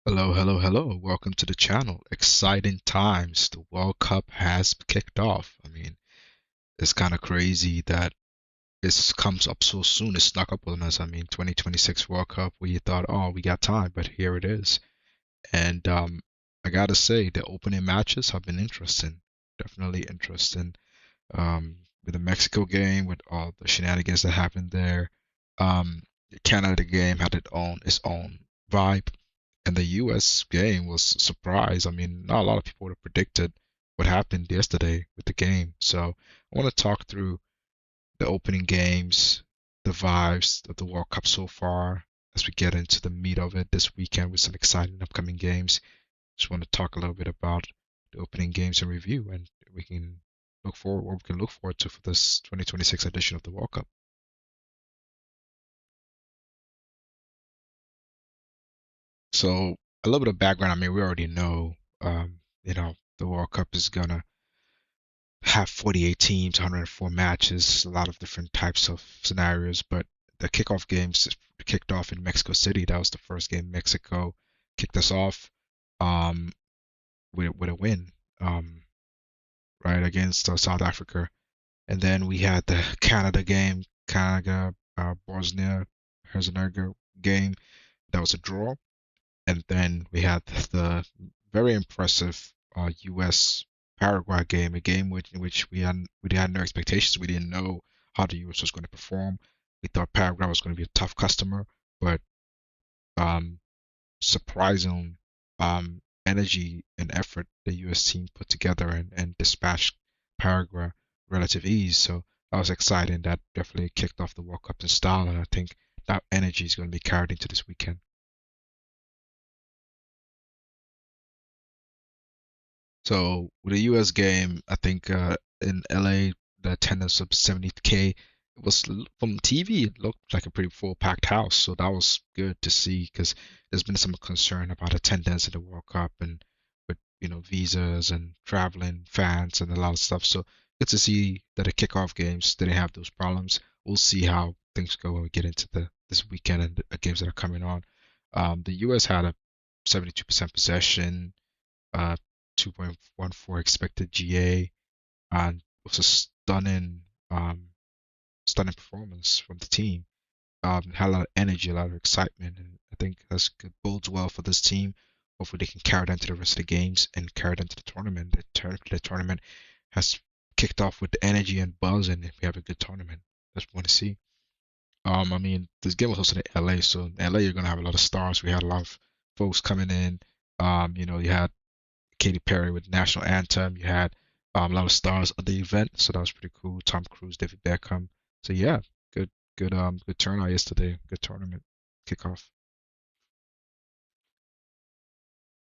Hello, hello, hello. Welcome to the channel. Exciting times. The World Cup has kicked off. It's kind of crazy that this comes up so soon. It snuck up on us. 2026 World Cup, we thought, oh, we got time, but here it is. And I gotta say, the opening matches have been interesting. Definitely interesting. With the Mexico game, with all the shenanigans that happened there. The Canada game had its own vibe. And the US game was a surprise. Not a lot of people would have predicted what happened yesterday with the game. So I want to talk through the opening games, the vibes of the World Cup so far as we get into the meat of it this weekend with some exciting upcoming games. Just want to talk a little bit about the opening games and review, and we can look forward what we can look forward to for this 2026 edition of the World Cup. So a little bit of background. We already know, the World Cup is gonna have 48 teams, 104 matches, a lot of different types of scenarios. But the kickoff games kicked off in Mexico City. That was the first game. Mexico kicked us off um, with a win, um, right, against South Africa. And then we had the Canada game, Canada, Bosnia Herzegovina game. That was a draw. And then we had the very impressive U.S. Paraguay game, a game in which we had no expectations. We didn't know how the U.S. was going to perform. We thought Paraguay was going to be a tough customer, but um, surprising energy and effort the U.S. team put together and dispatched Paraguay relative ease. So that was exciting. That definitely kicked off the World Cup in style, and I think that energy is going to be carried into this weekend. So with the US game, I think in LA the attendance of 70K. It was from TV. It looked like a pretty full packed house, so that was good to see because there's been some concern about attendance at the World Cup and with visas and traveling fans and a lot of stuff. So good to see that the kickoff games didn't have those problems. We'll see how things go when we get into the this weekend and the games that are coming on. The US had a 72% possession, uh, 2.14 expected GA, and it was a stunning performance from the team. Had a lot of energy, a lot of excitement, and I think that's good, bodes well for this team. Hopefully, they can carry that into the rest of the games and carry that into the tournament. The tournament has kicked off with the energy and buzz, and we have a good tournament. That's what we want to see. This game was hosted in LA, so in LA you're gonna have a lot of stars. We had a lot of folks coming in. You had Katy Perry with National Anthem. You had a lot of stars at the event, so that was pretty cool. Tom Cruise, David Beckham. So yeah, good turnout yesterday. Good tournament kickoff.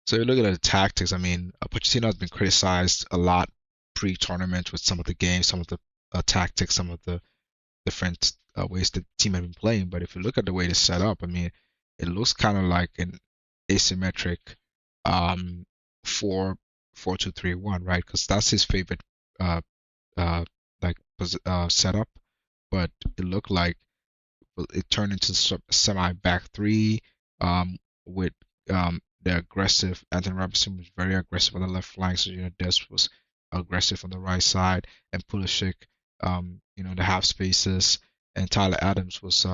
So you look at the tactics. Pochettino has been criticized a lot pre-tournament with some of the games, some of the tactics, some of the different ways the team have been playing. But if you look at the way it's set up, it looks kind of like an asymmetric um, 4-4-2-3-1, right? Because that's his favorite uh, uh, setup. But it looked like it turned into semi back three um, with the aggressive. Anthony Robinson was very aggressive on the left flank, so Des was aggressive on the right side, and Pulisic, the half spaces, and Tyler Adams was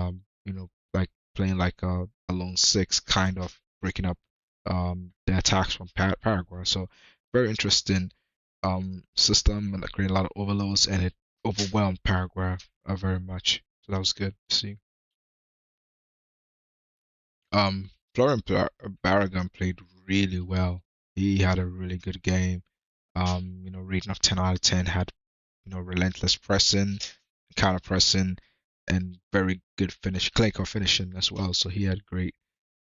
like playing like a lone six, kind of breaking up the attacks from Paraguay. So very interesting system, and it created a lot of overloads, and it overwhelmed Paraguay very much. So that was good to see. Florian Barragan played really well. He had a really good game. Rating of 10 out of 10, had, relentless pressing, counter pressing, and very good clinical finishing as well. So he had a great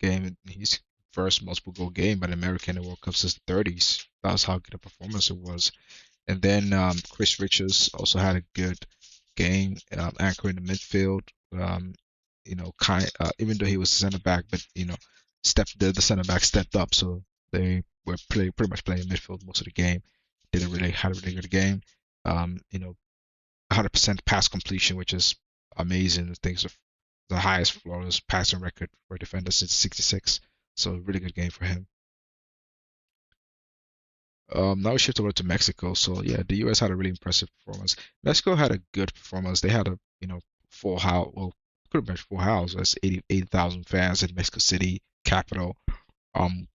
game. His first multiple goal game by an American World Cup since the 30s. That's how good a performance it was. And then Chris Richards also had a good game, anchoring the midfield. Even though he was center back, but the center back stepped up, so they were pretty much playing midfield most of the game. Had a really good game. 100% pass completion, which is amazing. I think it's the highest flawless passing record for a defender since '66. So really good game for him. Now we shift over to Mexico. So yeah, the U.S. had a really impressive performance. Mexico had a good performance. They had a full house, well, pretty much full house. That's 80,000 fans in Mexico City, capital.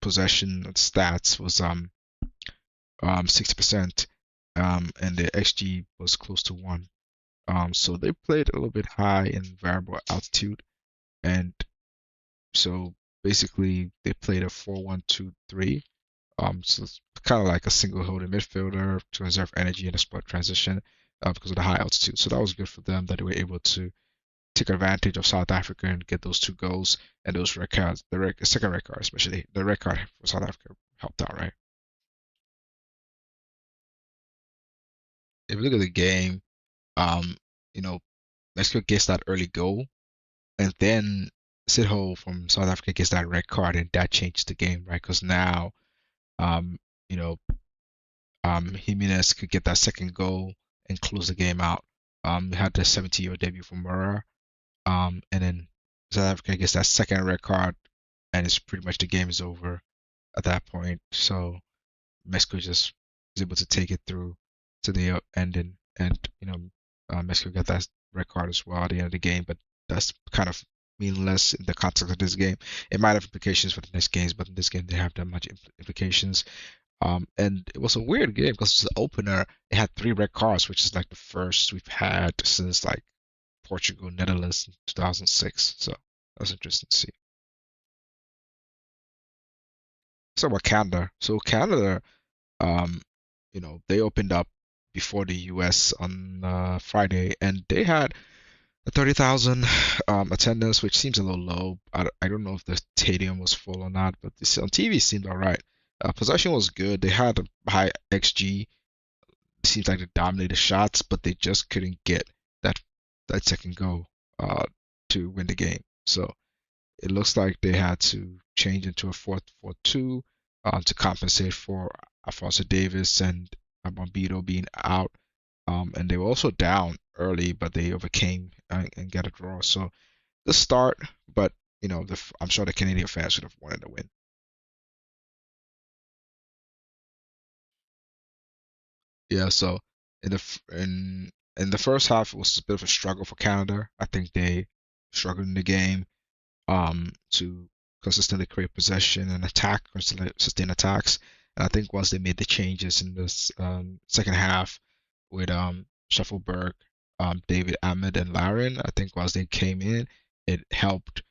Possession stats was 60%, and the XG was close to one. So they played a little bit high in variable altitude, and so basically they played a 4-1-2-3. So it's kind of like a single holding midfielder to reserve energy in a split transition because of the high altitude. So that was good for them that they were able to take advantage of South Africa and get those two goals and those red cards. Second red card, especially the red card for South Africa helped out, right? If you look at the game, um, you know, Mexico gets that early goal, and then Sidho from South Africa gets that red card, and that changed the game, right? Because now, um, you know, Jimenez could get that second goal and close the game out. We had the 70-year debut from Mora, and then South Africa gets that second red card, and it's pretty much the game is over at that point. So Mexico just was able to take it through to the ending, and Mexico got that red card as well at the end of the game, but that's kind of meaningless in the context of this game. It might have implications for the next games, but in this game they have that much implications. And it was a weird game because the opener it had three red cards, which is like the first we've had since like Portugal, Netherlands in 2006. So that was interesting to see. So about Canada. So Canada, um, they opened up before the US on Friday, and they had a 30,000 attendance, which seems a little low. I don't know if the stadium was full or not, but this on TV seemed all right. Possession was good. They had a high XG. It seems like they dominated shots, but they just couldn't get that second goal to win the game. So it looks like they had to change into a 4-4-2 to compensate for Alfonso Davis and Bombito being out. And they were also down early, but they overcame and got a draw. So the start, but I'm sure the Canadian fans would have wanted to win. Yeah, so in the first half, it was a bit of a struggle for Canada. I think they struggled in the game to consistently create possession and attack, sustain attacks. And I think once they made the changes in this second half with Shuffleberg, David Ahmed, and Laren, I think once they came in, it helped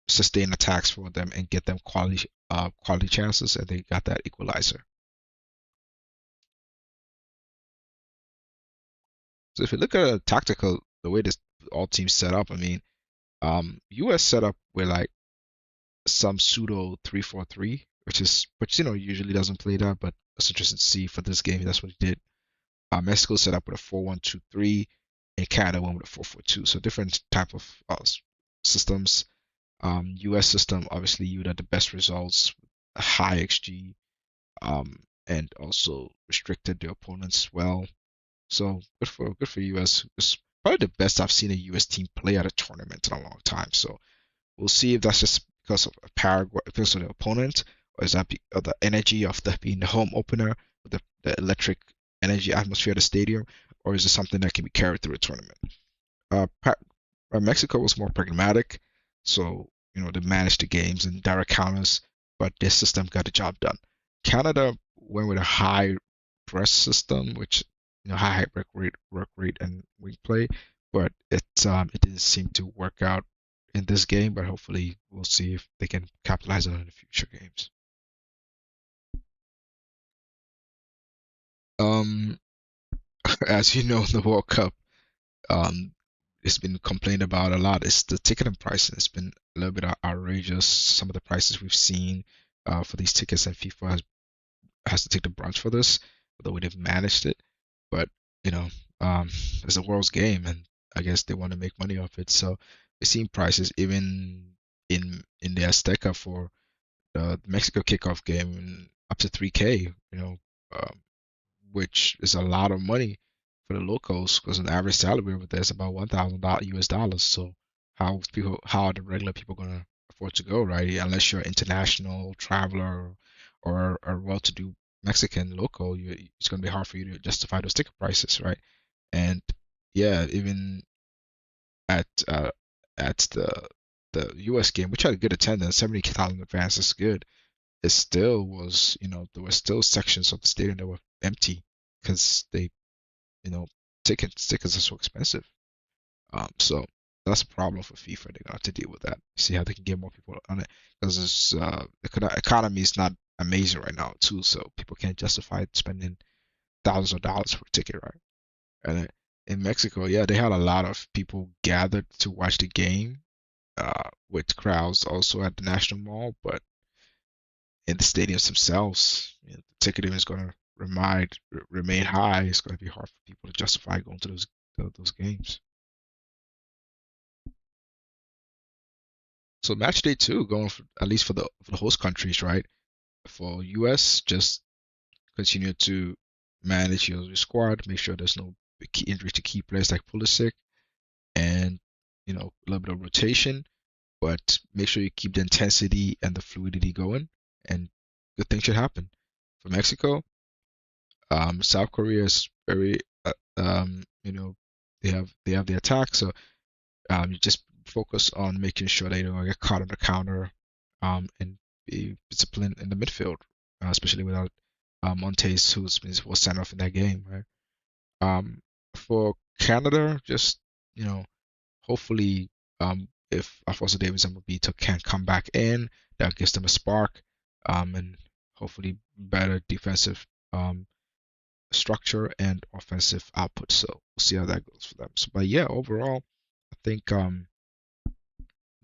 sustain attacks for them and get them quality chances, and they got that equalizer. So if you look at a tactical, the way this all teams set up, I mean, US set up with like some pseudo 3-4-3, which usually doesn't play that, but it's interesting to see for this game. That's what he did. Mexico set up with a 4-1-2-3, and Canada went with a 4-4-2. So different type of systems. US system obviously you had the best results, high XG, and also restricted the opponents well. So good for US. It's probably the best I've seen a US team play at a tournament in a long time. So we'll see if that's just because of Paraguay, because of the opponent, or is that the energy of being the home opener, with the electric energy atmosphere of the stadium, or is it something that can be carried through a tournament? Uh, Mexico was more pragmatic, so they managed the games and direct counters, but their system got the job done. Canada went with a high press system, which high work rate and wing play, but it didn't seem to work out in this game. But hopefully, we'll see if they can capitalize on it in the future games. Um, as you know, the World Cup, um, it's been complained about a lot. It's the ticketing pricing. It's been a little bit outrageous. Some of the prices we've seen for these tickets, and FIFA has to take the brunt for this, the way they've managed it. But you know, it's the world's game, and I guess they want to make money off it. So we've seen prices even in the Azteca for the Mexico kickoff game up to 3K. Um, which is a lot of money for the locals because an average salary over there is about $1,000 US dollars. So how are the regular people gonna afford to go, right? Unless you're an international traveler or a well-to-do Mexican local, it's going to be hard for you to justify those ticket prices, right? And yeah, even at uh, at the U.S. game, which had a good attendance, 70,000 fans is good. It still was, there were still sections of the stadium that were empty because tickets are so expensive. So that's a problem for FIFA. They're gonna have to deal with that. See how they can get more people on it because the economy is not amazing right now too. So people can't justify spending thousands of dollars for a ticket, right? And in Mexico, yeah, they had a lot of people gathered to watch the game, with crowds also at the National Mall, but in the stadiums themselves, the ticketing is gonna remain high. It's gonna be hard for people to justify going to those games. So match day two, going for, at least for the host countries, right? For US, just continue to manage your squad, make sure there's no key injuries to key players like Pulisic, and a little bit of rotation, but make sure you keep the intensity and the fluidity going, and good things should happen. For Mexico, South Korea is very, they have the attack, so you just focus on making sure they don't get caught on the counter, and be disciplined in the midfield, especially without Montes, was sent off in that game, right? For Canada, just you know, hopefully, if Alfonso Davies and Mobito can come back in, that gives them a spark, and hopefully better defensive structure and offensive output. So we'll see how that goes for them. So, but yeah, overall, I think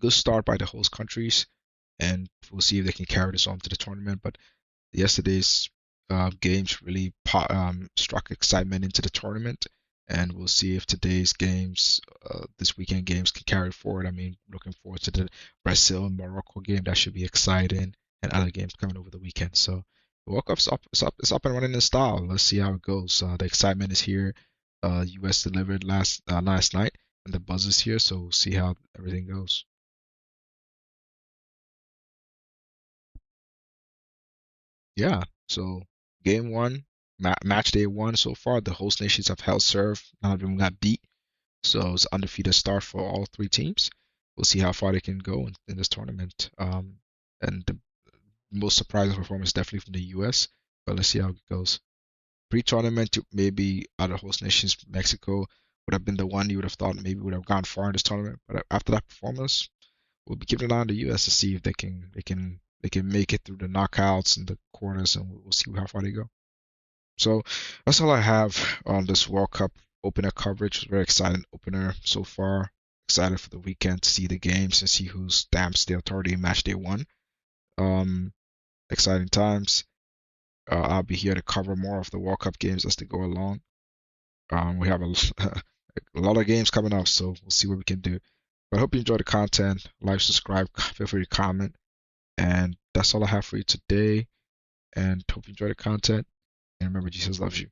good start by the host countries, and we'll see if they can carry this on to the tournament. But yesterday's games really struck excitement into the tournament, and we'll see if today's games, this weekend games, can carry forward. I mean, looking forward to the Brazil and Morocco game. That should be exciting, and other games coming over the weekend. So the World Cup's up, it's up and running in style. Let's see how it goes. The excitement is here. U.S. delivered last night, and the buzz is here. So we'll see how everything goes. Yeah. So game one, match day one so far, the host nations have held serve. None of them got beat. So it's undefeated start for all three teams. We'll see how far they can go in this tournament. And the most surprising performance definitely from the U.S. But let's see how it goes. Pre-tournament, maybe other host nations, Mexico would have been the one you would have thought maybe would have gone far in this tournament. But after that performance, we'll be keeping an eye on the U.S. to see if they can make it through the knockouts and the quarters, and we'll see how far they go. So that's all I have on this World Cup opener coverage. Very exciting opener so far. Excited for the weekend to see the games and see who stamps the authority in match day one. Um, Exciting times. I'll be here to cover more of the World Cup games as they go along. We have a lot of games coming up, so we'll see what we can do. But I hope you enjoy the content. Like, subscribe, feel free to comment. And that's all I have for you today. And hope you enjoy the content. And remember, Jesus loves you.